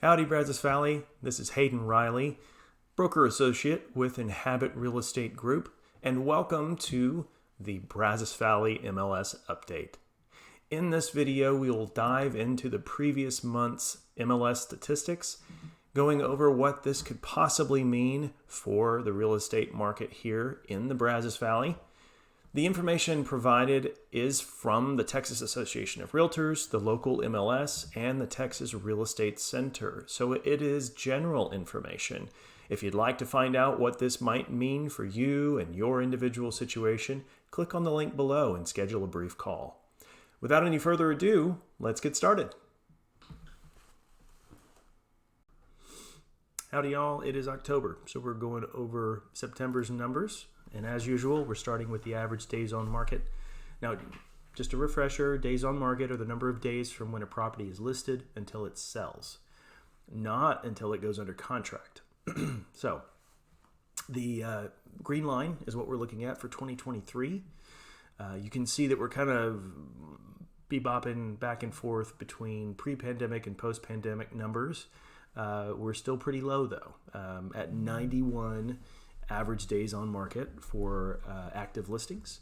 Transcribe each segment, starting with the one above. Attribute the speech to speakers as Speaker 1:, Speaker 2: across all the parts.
Speaker 1: Howdy, Brazos Valley. This is Hayden Riley, broker associate with Inhabit Real Estate Group, and welcome to the Brazos Valley MLS update. In this video, we will dive into the previous month's MLS statistics, going over what this could possibly mean for the real estate market here in the Brazos Valley. The information provided is from the Texas Association of Realtors, the local MLS, and the Texas Real Estate Center. So it is general information. If you'd like to find out what this might mean for you and your individual situation, click on the link below and schedule a brief call. Without any further ado, let's get started. Howdy y'all, it is October, so we're going over September's numbers. And as usual, we're starting with the average days on market. Now, just a refresher, days on market are the number of days from when a property is listed until it sells, not until it goes under contract. So the green line is what we're looking at for 2023. You can see that we're kind of bebopping back and forth between pre-pandemic and post-pandemic numbers. We're still pretty low though, at 91 average days on market for active listings,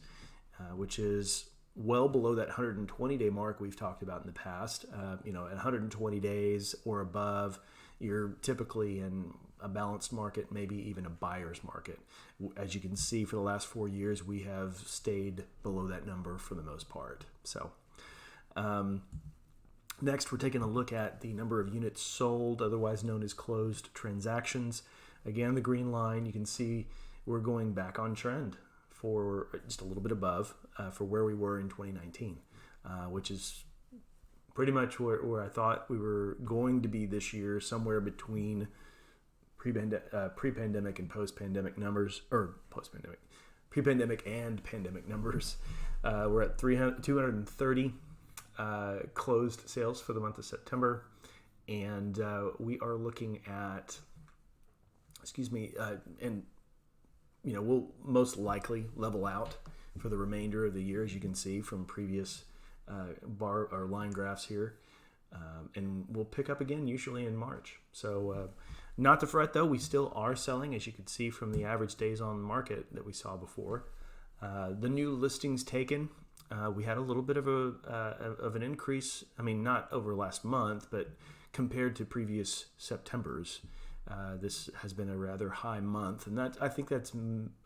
Speaker 1: which is well below that 120-day mark we've talked about in the past. At 120 days or above, you're typically in a balanced market, maybe even a buyer's market. As you can see, for the last 4 years, we have stayed below that number for the most part. So next, we're taking a look at the number of units sold, otherwise known as closed transactions. Again, the green line, you can see we're going back on trend for just a little bit above for where we were in 2019, which is pretty much where I thought we were going to be this year, somewhere between pre-pandemic and post-pandemic numbers, or post-pandemic, pre-pandemic and pandemic numbers. We're at 230 closed sales for the month of September, and we are looking at we'll most likely level out for the remainder of the year, as you can see from previous bar or line graphs here, and we'll pick up again usually in March. So not to fret though, we still are selling, as you can see from the average days on market that we saw before. The new listings taken, we had a little bit of an increase. I mean, not over last month, but compared to previous Septembers. This has been a rather high month, and I think that's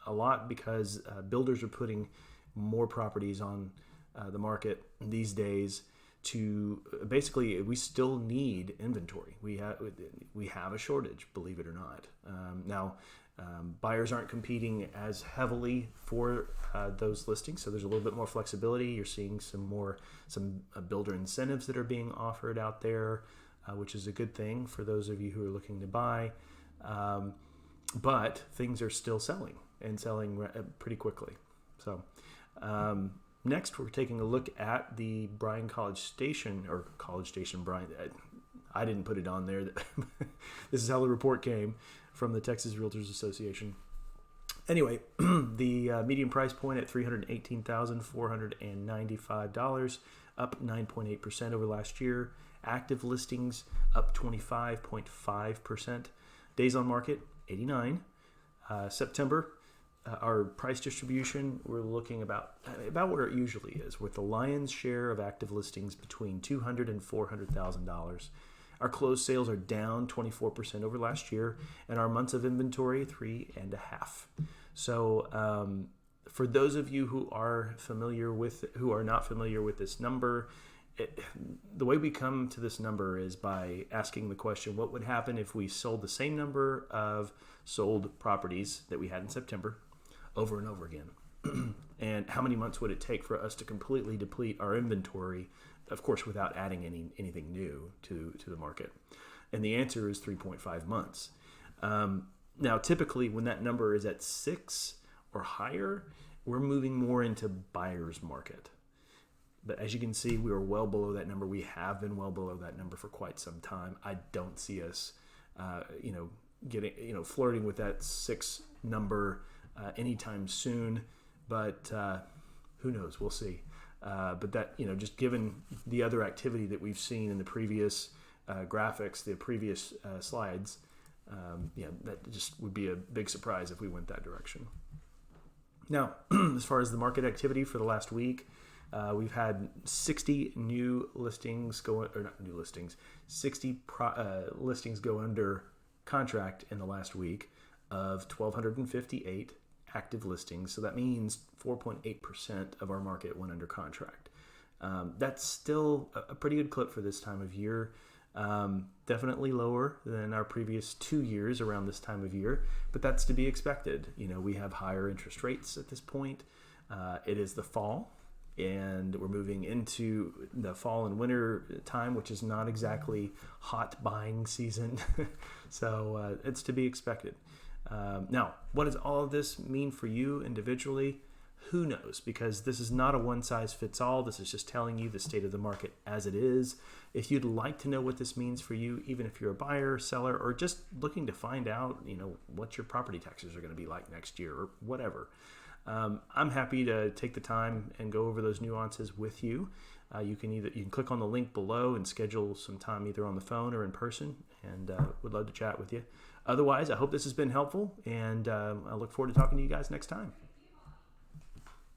Speaker 1: a lot because builders are putting more properties on the market these days. To basically, we still need inventory. We have a shortage, believe it or not. Now, buyers aren't competing as heavily for those listings, so there's a little bit more flexibility. You're seeing some builder incentives that are being offered out there, which is a good thing for those of you who are looking to buy. But things are still selling and selling pretty quickly. So next, we're taking a look at the Bryan College Station, Bryan. I didn't put it on there. This is how the report came from the Texas Realtors Association. Anyway, the median price point at $318,495, up 9.8% over last year. Active listings up 25.5%. Days on market 89. September, our price distribution, we're looking about where it usually is, with the lion's share of active listings between $200,000 and $400,000. Our closed sales are down 24% over last year, and our months of inventory 3.5. So for those of you who are not familiar with this number, the way we come to this number is by asking the question, what would happen if we sold the same number of sold properties that we had in September over and over again? And how many months would it take for us to completely deplete our inventory, of course, without adding anything new to the market? And the answer is 3.5 months. Now, typically, when that number is at 6 or higher, we're moving more into buyer's market. But as you can see, we are well below that number. We have been well below that number for quite some time. I don't see us, flirting with that 6 number anytime soon. But who knows? We'll see. But that, just given the other activity that we've seen in the previous graphics, the previous slides, that just would be a big surprise if we went that direction. Now, as far as the market activity for the last week, we've had 60 new listings or not new listings, 60 listings go under contract in the last week of 1,258 active listings. So that means 4.8% of our market went under contract. That's still a pretty good clip for this time of year. Definitely lower than our previous 2 years around this time of year, but that's to be expected. We have higher interest rates at this point. It is the fall, and we're moving into the fall and winter time, which is not exactly hot buying season. So it's to be expected. Now, what does all of this mean for you individually? Who knows? Because this is not a one-size-fits-all. This is just telling you the state of the market as it is. If you'd like to know what this means for you, even if you're a buyer, seller, or just looking to find out, what your property taxes are going to be like next year or whatever, I'm happy to take the time and go over those nuances with you. You can click on the link below and schedule some time either on the phone or in person, and would love to chat with you. Otherwise, I hope this has been helpful, and I look forward to talking to you guys next time.